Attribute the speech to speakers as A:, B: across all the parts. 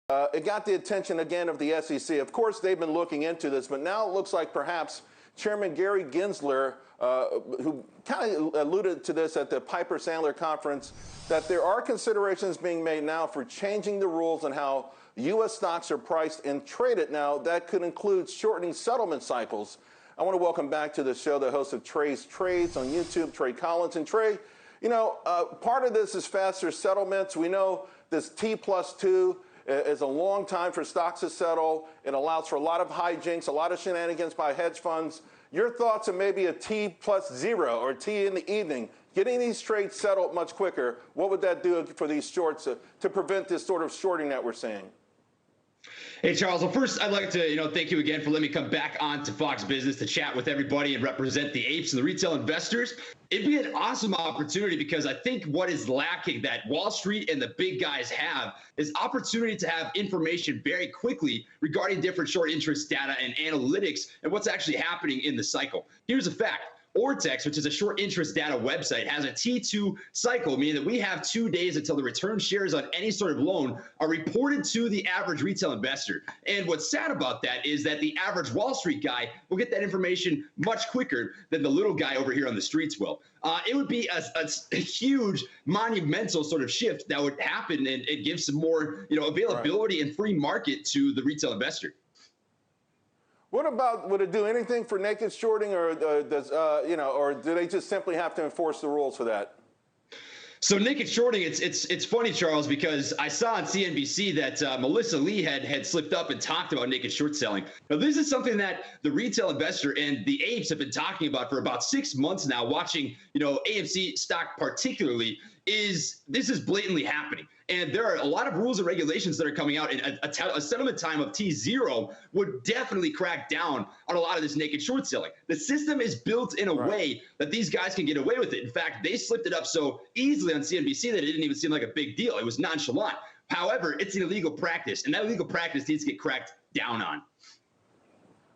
A: It got the attention again of the SEC. Of course, they've been looking into this, but now it looks like perhaps Chairman Gary Gensler, who kind of alluded to this at the Piper Sandler conference, that there are considerations being made now for changing the rules on how U.S. stocks are priced and traded now. That could include shortening settlement cycles. I want to welcome back to the show the host of Treys Trades on YouTube, Trey Collins. And Trey, you know, part of this is faster settlements. We know this T+2 is a long time for stocks to settle. It allows for a lot of hijinks, a lot of shenanigans by hedge funds. Your thoughts on maybe a T+0 or T in the evening, getting these trades settled much quicker, what would that do for these shorts to prevent this sort of shorting that we're seeing?
B: Hey, Charles. Well, first, I'd like to, thank you again for letting me come back on to Fox Business to chat with everybody and represent the apes and the retail investors. It'd be an awesome opportunity because I think what is lacking that Wall Street and the big guys have is opportunity to have information very quickly regarding different short interest data and analytics and what's actually happening in the cycle. Here's a fact. Ortex, which is a short interest data website, has a T2 cycle, meaning that we have 2 days until the return shares on any sort of loan are reported to the average retail investor. And what's sad about that is that the average Wall Street guy will get that information much quicker than the little guy over here on the streets will. It would be a huge, monumental sort of shift that would happen and give some more, availability and free market to the retail investor.
A: What about, would it do anything for naked shorting, or or do they just simply have to enforce the rules for that?
B: So naked shorting, it's funny, Charles, because I saw on CNBC that Melissa Lee had slipped up and talked about naked short selling. Now, this is something that the retail investor and the apes have been talking about for about 6 months now, watching, AMC stock particularly. This is blatantly happening. And there are a lot of rules and regulations that are coming out, and a settlement time of T0 would definitely crack down on a lot of this naked short selling. The system is built in a way that these guys can get away with it. In fact, they slipped it up so easily on CNBC that it didn't even seem like a big deal. It was nonchalant. However, it's an illegal practice, and that illegal practice needs to get cracked down on.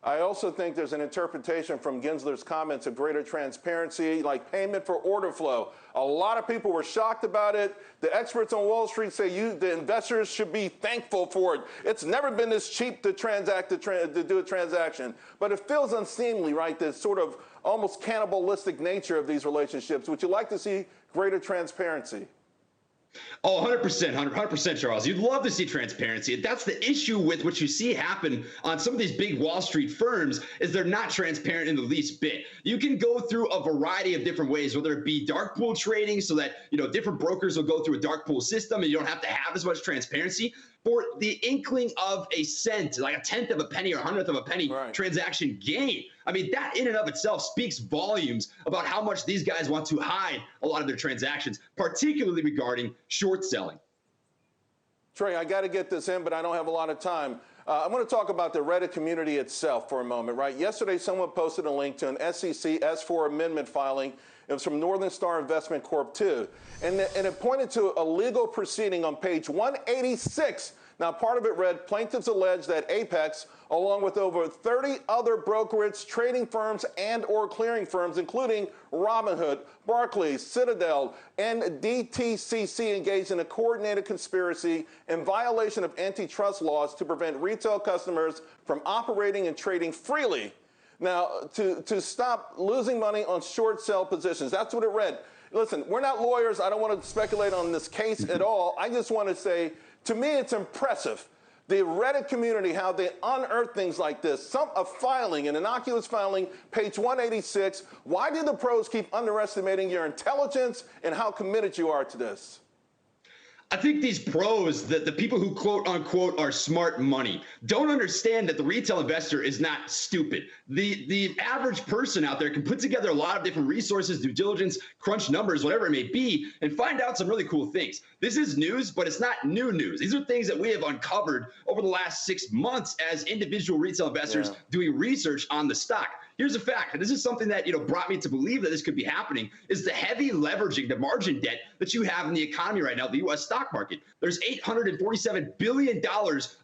A: I also think there's an interpretation from Gensler's comments of greater transparency, like payment for order flow. A lot of people were shocked about it. The experts on Wall Street say the investors should be thankful for it. It's never been this cheap to do a transaction. But it feels unseemly, right? This sort of almost cannibalistic nature of these relationships. Would you like to see greater transparency?
B: Oh, 100%, 100%, Charles. You'd love to see transparency. That's the issue with what you see happen on some of these big Wall Street firms is they're not transparent in the least bit. You can go through a variety of different ways, whether it be dark pool trading so that, different brokers will go through a dark pool system and you don't have to have as much transparency. For the inkling of a cent, like a tenth of a penny or a hundredth of a penny transaction gain. I mean, that in and of itself speaks volumes about how much these guys want to hide a lot of their transactions, particularly regarding short selling.
A: Trey, I got to get this in, but I don't have a lot of time. I want to talk about the Reddit community itself for a moment, right? Yesterday, someone posted a link to an SEC S4 amendment filing. It was from Northern Star Investment Corp. 2. And it pointed to a legal proceeding on page 186. Now, part of it read, plaintiffs allege that Apex, along with over 30 other brokerage, trading firms, and/or clearing firms, including Robinhood, Barclays, Citadel, and DTCC, engaged in a coordinated conspiracy in violation of antitrust laws to prevent retail customers from operating and trading freely. Now, to stop losing money on short sell positions. That's what it read. Listen, we're not lawyers. I don't want to speculate on this case at all. I just want to say, to me, it's impressive. The Reddit community, how they unearth things like this. A filing, an innocuous filing, page 186. Why do the pros keep underestimating your intelligence and how committed you are to this?
B: I think these pros, the people who quote unquote are smart money, don't understand that the retail investor is not stupid. The average person out there can put together a lot of different resources, due diligence, crunch numbers, whatever it may be, and find out some really cool things. This is news, but it's not new news. These are things that we have uncovered over the last 6 months as individual retail investors doing research on the stock. Here's a fact, and this is something that brought me to believe that this could be happening, is the heavy leveraging, the margin debt that you have in the economy right now, the U.S. stock market. There's $847 billion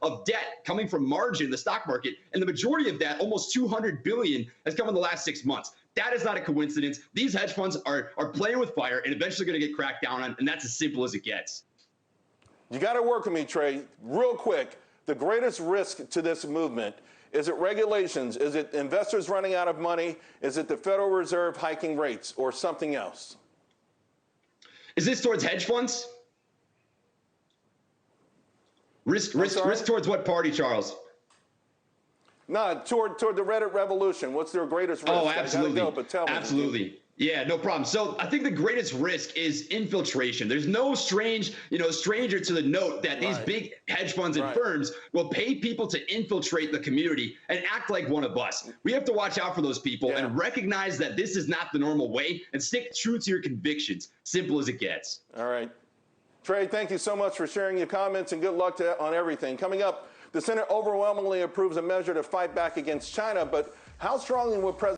B: of debt coming from margin in the stock market, and the majority of that, almost $200 billion, has come in the last 6 months. That is not a coincidence. These hedge funds are playing with fire and eventually going to get cracked down on, and that's as simple as it gets.
A: You got to work with me, Trey. Real quick, the greatest risk to this movement, is it regulations? Is it investors running out of money? Is it the Federal Reserve hiking rates or something else?
B: Is this towards hedge funds? Risk towards what party, Charles?
A: No, toward the Reddit revolution. What's their greatest risk?
B: Oh, absolutely.
A: Go, but tell me.
B: Absolutely. Yeah, no problem. So I think the greatest risk is infiltration. There's no stranger to the note that these big hedge funds and firms will pay people to infiltrate the community and act like one of us. We have to watch out for those people and recognize that this is not the normal way and stick true to your convictions. Simple as it gets.
A: All right. Trey, thank you so much for sharing your comments and good luck on everything. Coming up, the Senate overwhelmingly approves a measure to fight back against China, but how strongly will President